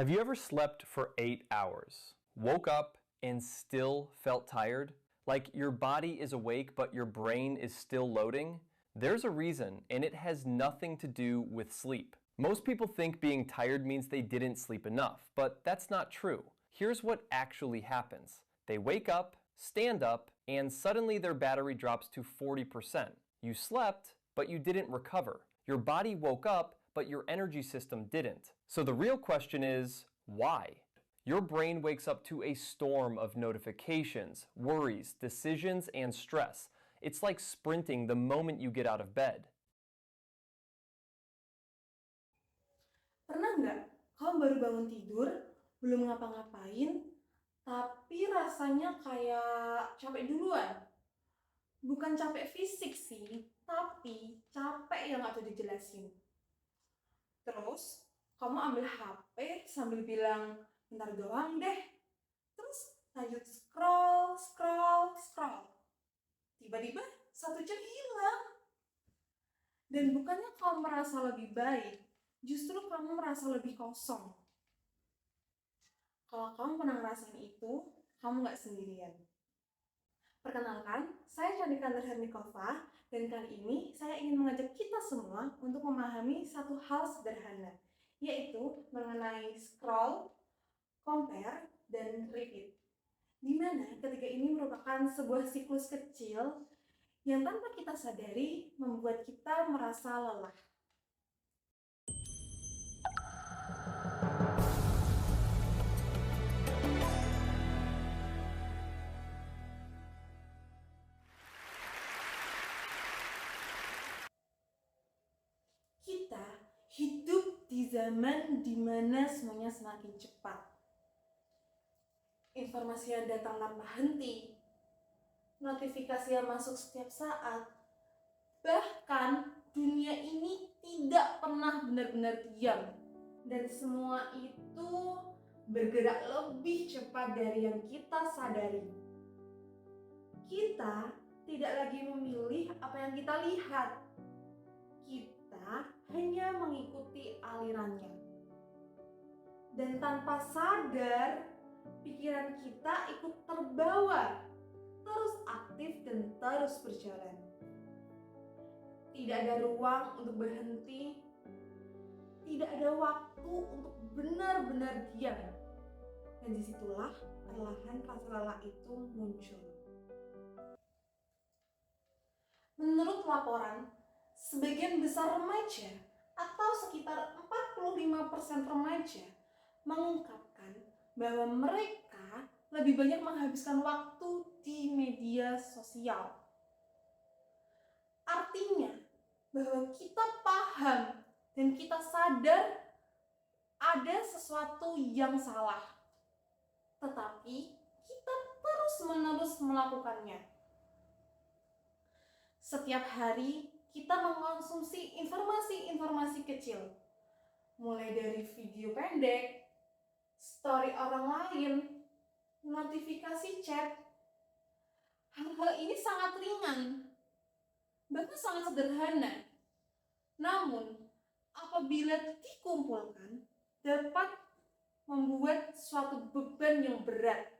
Have you ever slept for 8 hours, woke up, and still felt tired? Like your body is awake but your brain is still loading? There's a reason, and it has nothing to do with sleep. Most people think being tired means they didn't sleep enough, but that's not true. Here's what actually happens. They wake up, stand up, and suddenly their battery drops to 40%. You slept, but you didn't recover. Your body woke up, but your energy system didn't. So the real question is, why? Your brain wakes up to a storm of notifications, worries, decisions, and stress. It's like sprinting the moment you get out of bed. Pernah nggak kamu baru bangun tidur, belum ngapa-ngapain, tapi rasanya kayak capek duluan? Bukan capek fisik sih, tapi capek yang nggak bisa dijelasin. Terus, kamu ambil HP sambil bilang, bentar doang deh. Terus lanjut scroll. Tiba-tiba 1 jam hilang. Dan bukannya kamu merasa lebih baik, justru kamu merasa lebih kosong. Kalau kamu pernah ngerasain itu, kamu nggak sendirian. Perkenalkan, saya Chandika Hernikova, dan kali ini saya ingin mengajak kita semua untuk memahami satu hal sederhana, yaitu mengenai scroll, compare, dan repeat. Di mana ketiga ini merupakan sebuah siklus kecil yang tanpa kita sadari membuat kita merasa lelah. Kita hidup di zaman di mana semuanya semakin cepat. Informasi yang datang tanpa henti, notifikasi yang masuk setiap saat, bahkan dunia ini tidak pernah benar-benar diam. Dan semua itu bergerak lebih cepat dari yang kita sadari. Kita tidak lagi memilih apa yang kita lihat. Kita hanya mengikuti alirannya. Dan tanpa sadar, pikiran kita ikut terbawa, terus aktif dan terus berjalan. Tidak ada ruang untuk berhenti, tidak ada waktu untuk benar-benar diam. Dan disitulah perlahan rasa lelah itu muncul. Menurut laporan, sebagian besar remaja atau sekitar 45% remaja mengungkapkan bahwa mereka lebih banyak menghabiskan waktu di media sosial. Artinya bahwa kita paham dan kita sadar ada sesuatu yang salah, tetapi kita terus-menerus melakukannya. Setiap hari kita mengkonsumsi informasi-informasi kecil, mulai dari video pendek, story orang lain, notifikasi chat. Hal-hal ini sangat ringan, bahkan sangat sederhana. Namun, apabila dikumpulkan, dapat membuat suatu beban yang berat.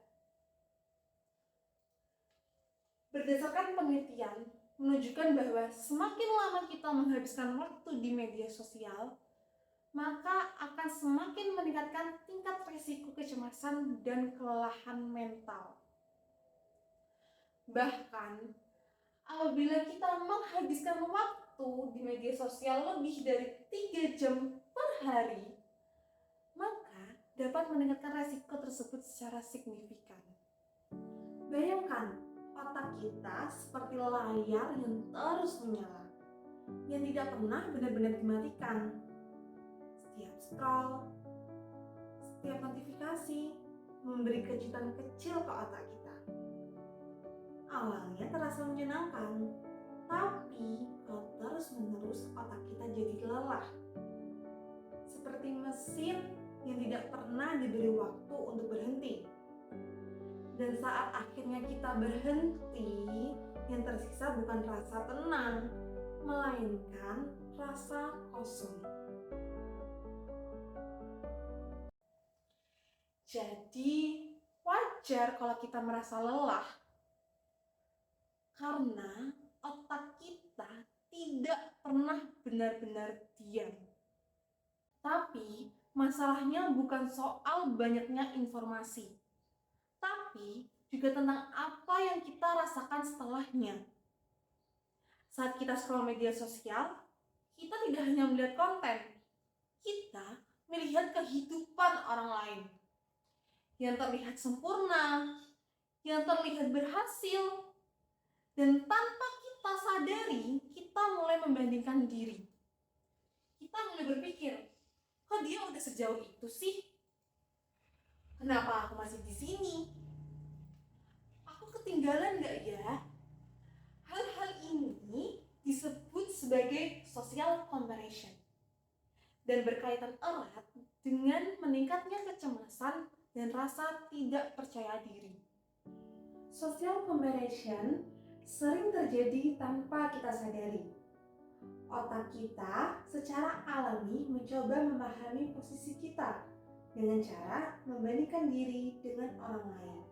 Berdasarkan penelitian, menunjukkan bahwa semakin lama kita menghabiskan waktu di media sosial, maka akan semakin meningkatkan tingkat risiko kecemasan dan kelelahan mental. Bahkan, apabila kita menghabiskan waktu di media sosial lebih dari 3 jam per hari, maka dapat meningkatkan risiko tersebut secara signifikan. Bayangkan, otak kita seperti layar yang terus menyala, yang tidak pernah benar-benar dimatikan. Setiap scroll, setiap notifikasi memberi kejutan kecil ke otak kita. Awalnya terasa menyenangkan, tapi kalau terus-menerus otak kita jadi lelah. Seperti mesin yang tidak pernah diberi waktu untuk berhenti. Dan saat akhirnya kita berhenti, yang tersisa bukan rasa tenang, melainkan rasa kosong. Jadi, wajar kalau kita merasa lelah. Karena otak kita tidak pernah benar-benar diam. Tapi, masalahnya bukan soal banyaknya informasi, tapi juga tentang apa yang kita rasakan setelahnya. Saat kita scroll media sosial, kita tidak hanya melihat konten, kita melihat kehidupan orang lain yang terlihat sempurna, yang terlihat berhasil, dan tanpa kita sadari, kita mulai membandingkan diri. Kita mulai berpikir, kok dia udah sejauh itu sih? Kenapa aku masih di sini? Aku ketinggalan gak ya? Hal-hal ini disebut sebagai social comparison dan berkaitan erat dengan meningkatnya kecemasan dan rasa tidak percaya diri. Social comparison sering terjadi tanpa kita sadari. Otak kita secara alami mencoba memahami posisi kita dengan cara membandingkan diri dengan orang lain.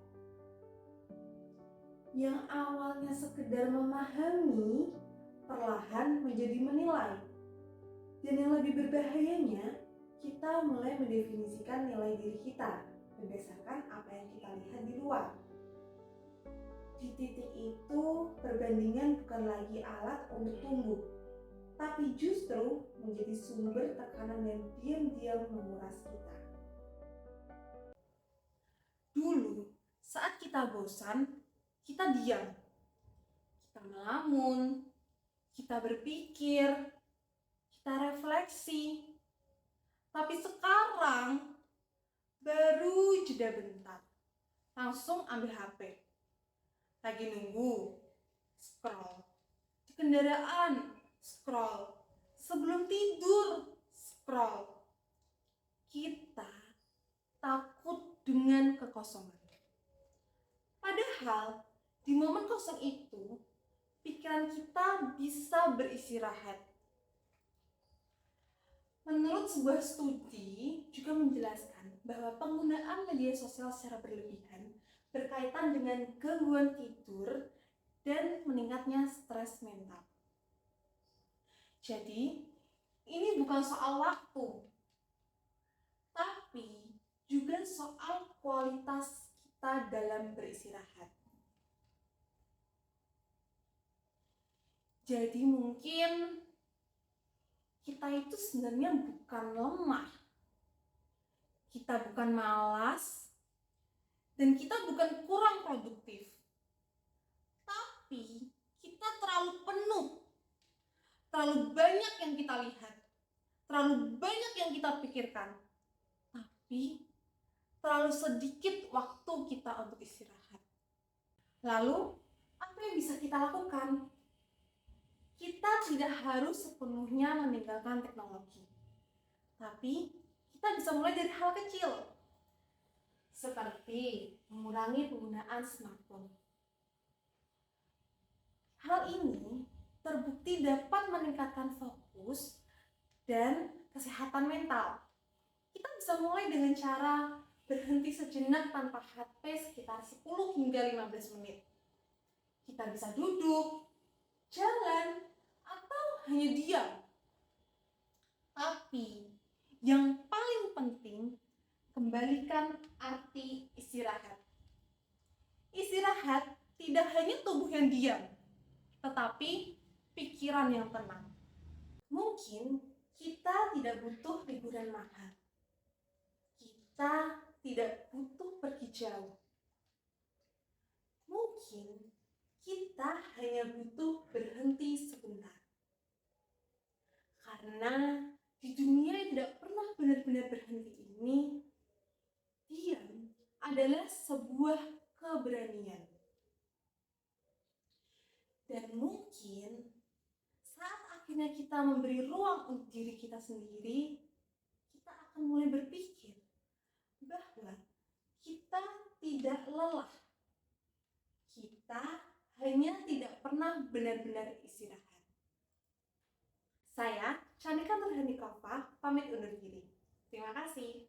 Yang awalnya sekedar memahami, perlahan menjadi menilai. Dan yang lebih berbahayanya, kita mulai mendefinisikan nilai diri kita berdasarkan apa yang kita lihat di luar. Di titik itu, perbandingan bukan lagi alat untuk tumbuh, tapi justru menjadi sumber tekanan yang diam-diam menguras kita. Dulu, saat kita bosan, kita diam, kita melamun, kita berpikir, kita refleksi. Tapi sekarang, baru jeda bentar, langsung ambil HP. Lagi nunggu, scroll. Di kendaraan, scroll. Sebelum tidur, scroll. Kita takut dengan kekosongan. Padahal, di momen kosong itu, pikiran kita bisa beristirahat. Menurut sebuah studi juga menjelaskan bahwa penggunaan media sosial secara berlebihan berkaitan dengan gangguan tidur dan meningkatnya stres mental. Jadi, ini bukan soal waktu, tapi juga soal kualitas kita dalam beristirahat. Jadi mungkin kita itu sebenarnya bukan lemah, kita bukan malas, dan kita bukan kurang produktif. Tapi kita terlalu penuh, terlalu banyak yang kita lihat, terlalu banyak yang kita pikirkan, tapi terlalu sedikit waktu kita untuk istirahat. Lalu, apa yang bisa kita lakukan? Kita tidak harus sepenuhnya meninggalkan teknologi, tapi kita bisa mulai dari hal kecil, seperti mengurangi penggunaan smartphone. Hal ini terbukti dapat meningkatkan fokus dan kesehatan mental. Kita bisa mulai dengan cara berhenti sejenak tanpa HP sekitar 10 hingga 15 menit. Kita bisa duduk, jalan, atau hanya diam. Tapi yang paling penting, kembalikan arti istirahat. Istirahat tidak hanya tubuh yang diam, tetapi pikiran yang tenang. Mungkin kita tidak butuh liburan mahal. Kita tidak butuh pergi jauh. Mungkin kita hanya butuh berhenti sebentar. Karena di dunia yang tidak pernah benar-benar berhenti ini, diam adalah sebuah keberanian. Dan mungkin saat akhirnya kita memberi ruang untuk diri kita sendiri, kita akan mulai berpikir bahwa kita tidak lelah. Kita hanya tidak pernah benar-benar istirahat. Saya, Chandika Nurhanikova, pamit undur diri. Terima kasih.